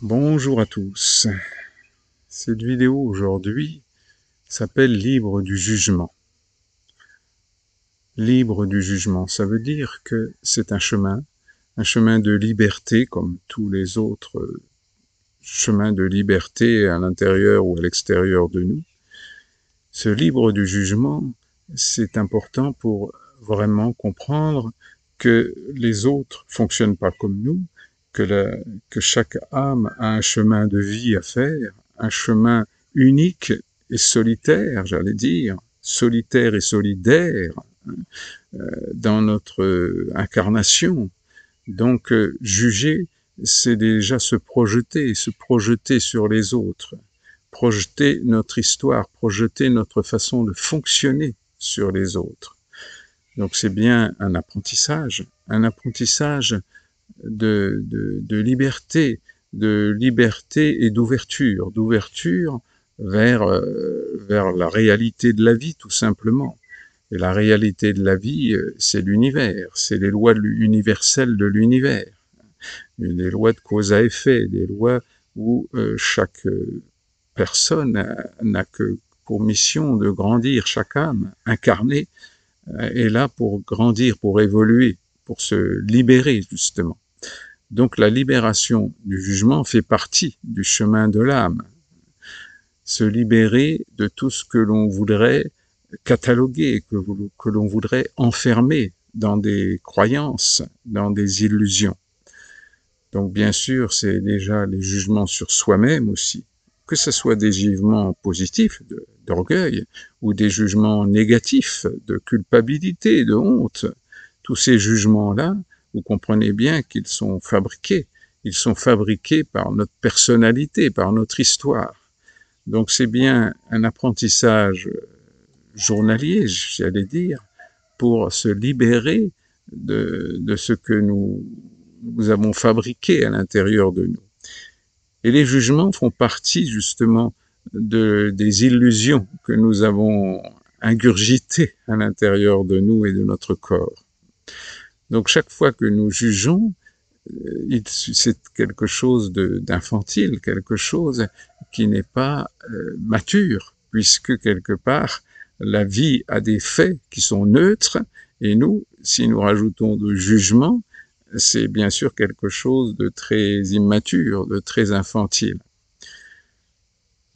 Bonjour à tous. Cette vidéo aujourd'hui s'appelle Libre du jugement. Libre du jugement, ça veut dire que c'est un chemin de liberté comme tous les autres chemins de liberté à l'intérieur ou à l'extérieur de nous. Ce libre du jugement, c'est important pour vraiment comprendre que les autres fonctionnent pas comme nous, que chaque âme a un chemin de vie à faire, un chemin unique et solitaire, j'allais dire, solitaire et solidaire dans notre incarnation. Donc, juger, c'est déjà se projeter sur les autres, projeter notre histoire, projeter notre façon de fonctionner sur les autres. Donc c'est bien un apprentissage de liberté et d'ouverture vers la réalité de la vie, tout simplement. Et la réalité de la vie, c'est l'univers, c'est les lois universelles de l'univers, des lois de cause à effet, des lois où chaque personne n'a que pour mission de grandir, chaque âme incarnée est là pour grandir, pour évoluer, pour se libérer justement. Donc la libération du jugement fait partie du chemin de l'âme. Se libérer de tout ce que l'on voudrait cataloguer, que l'on voudrait enfermer dans des croyances, dans des illusions. Donc bien sûr, c'est déjà les jugements sur soi-même aussi, que ce soit des jugements positifs d'orgueil ou des jugements négatifs de culpabilité, de honte. Tous ces jugements-là, vous comprenez bien qu'ils sont fabriqués. Ils sont fabriqués par notre personnalité, par notre histoire. Donc c'est bien un apprentissage journalier, j'allais dire, pour se libérer de ce que nous avons fabriqué à l'intérieur de nous. Et les jugements font partie justement des illusions que nous avons ingurgitées à l'intérieur de nous et de notre corps. Donc chaque fois que nous jugeons, c'est quelque chose d'infantile, quelque chose qui n'est pas mature, puisque quelque part, la vie a des faits qui sont neutres, et nous, si nous rajoutons de jugement, c'est bien sûr quelque chose de très immature, de très infantile.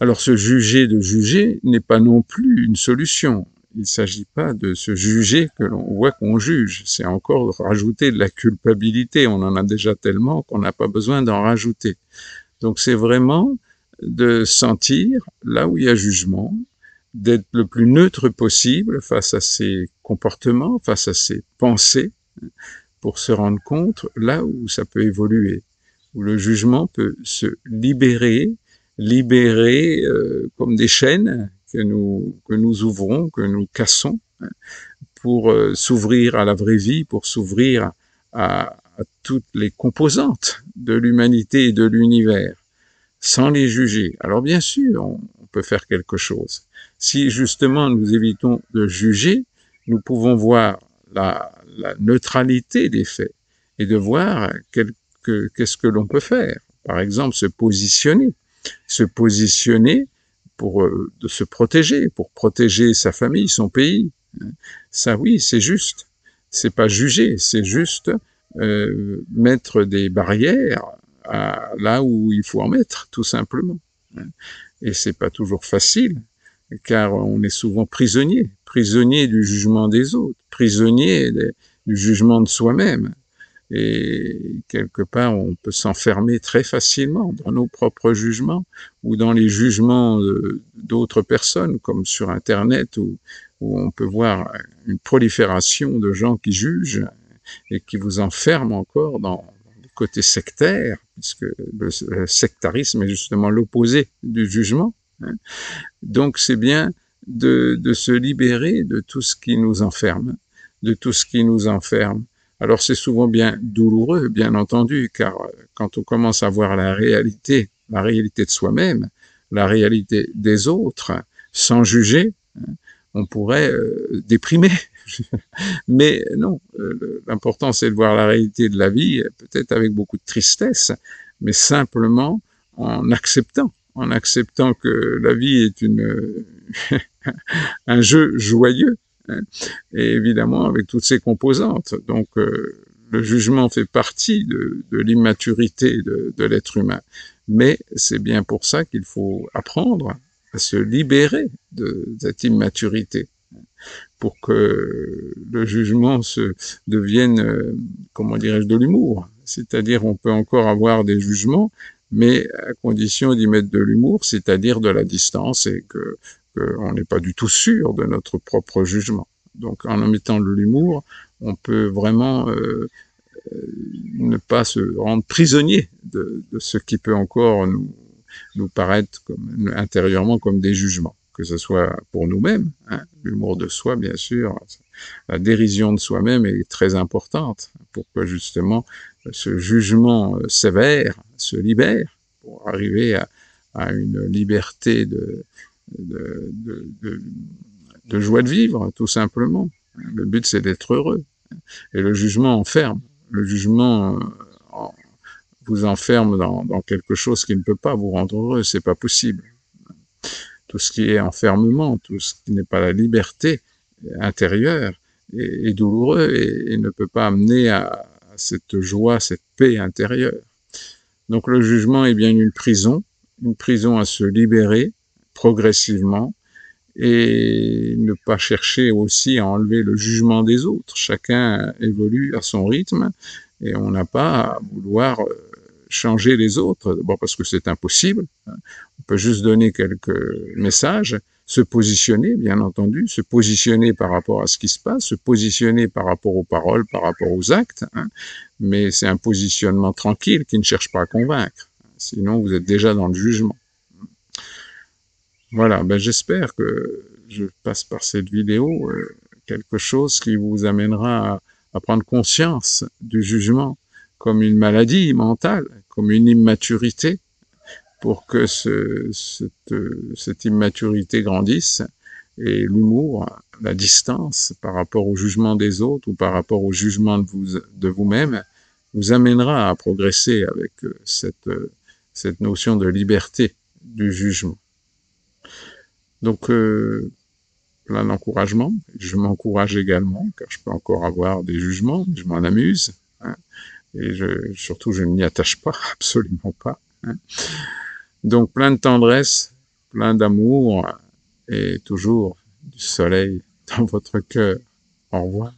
Alors de juger n'est pas non plus une solution. Il ne s'agit pas de se juger que l'on voit qu'on juge. C'est encore rajouter de la culpabilité. On en a déjà tellement qu'on n'a pas besoin d'en rajouter. Donc c'est vraiment de sentir là où il y a jugement, d'être le plus neutre possible face à ces comportements, face à ces pensées, pour se rendre compte là où ça peut évoluer, où le jugement peut se libérer comme des chaînes que nous ouvrons, que nous cassons, pour s'ouvrir à la vraie vie, pour s'ouvrir à toutes les composantes de l'humanité et de l'univers, sans les juger. Alors bien sûr, on peut faire quelque chose. Si justement nous évitons de juger, nous pouvons voir la neutralité des faits et de voir qu'est-ce que l'on peut faire. Par exemple, se positionner pour de se protéger, pour protéger sa famille, son pays. Ça, oui, c'est juste. C'est pas juger, c'est juste mettre des barrières là où il faut en mettre, tout simplement. Et c'est pas toujours facile, car on est souvent prisonnier du jugement des autres, prisonnier du jugement de soi-même. Et quelque part, on peut s'enfermer très facilement dans nos propres jugements ou dans les jugements d'autres personnes, comme sur Internet, où on peut voir une prolifération de gens qui jugent et qui vous enferment encore dans le côté sectaire, puisque le sectarisme est justement l'opposé du jugement. Donc c'est bien de se libérer de tout ce qui nous enferme, de tout ce qui nous enferme. Alors c'est souvent bien douloureux, bien entendu, car quand on commence à voir la réalité de soi-même, la réalité des autres, sans juger, on pourrait déprimer. Mais non, l'important c'est de voir la réalité de la vie, peut-être avec beaucoup de tristesse, mais simplement en acceptant que la vie est un jeu joyeux, hein, et évidemment avec toutes ses composantes. Donc le jugement fait partie de l'immaturité de l'être humain, mais c'est bien pour ça qu'il faut apprendre à se libérer de cette immaturité, pour que le jugement devienne, comment dirais-je, de l'humour. C'est-à-dire, on peut encore avoir des jugements, mais à condition d'y mettre de l'humour, c'est-à-dire de la distance, et qu'on n'est pas du tout sûr de notre propre jugement. Donc, en mettant de l'humour, on peut vraiment ne pas se rendre prisonnier de ce qui peut encore nous paraître intérieurement comme des jugements, que ce soit pour nous-mêmes, hein, l'humour de soi, bien sûr, la dérision de soi-même est très importante pour que justement ce jugement sévère se libère pour arriver à une liberté de joie de vivre, tout simplement. Le but, c'est d'être heureux. Et le jugement enferme. Le jugement vous enferme dans quelque chose qui ne peut pas vous rendre heureux, c'est pas possible. Tout ce qui est enfermement, tout ce qui n'est pas la liberté intérieure est douloureux et ne peut pas amener à cette joie, cette paix intérieure. Donc le jugement est bien une prison à se libérer progressivement, et ne pas chercher aussi à enlever le jugement des autres. Chacun évolue à son rythme et on n'a pas à vouloir changer les autres, d'abord parce que c'est impossible. On peut juste donner quelques messages, se positionner, bien entendu, se positionner par rapport à ce qui se passe, se positionner par rapport aux paroles, par rapport aux actes, hein, mais c'est un positionnement tranquille qui ne cherche pas à convaincre. Sinon, vous êtes déjà dans le jugement. Voilà, ben j'espère que je passe par cette vidéo quelque chose qui vous amènera à prendre conscience du jugement comme une maladie mentale, comme une immaturité, pour que cette immaturité grandisse, et l'humour, la distance par rapport au jugement des autres ou par rapport au jugement de vous-même vous amènera à progresser avec cette notion de liberté du jugement. Donc, plein d'encouragement. Je m'encourage également, car je peux encore avoir des jugements, je m'en amuse, hein, et surtout, je ne m'y attache pas, absolument pas. Hein. Donc, plein de tendresse, plein d'amour, et toujours du soleil dans votre cœur. Au revoir.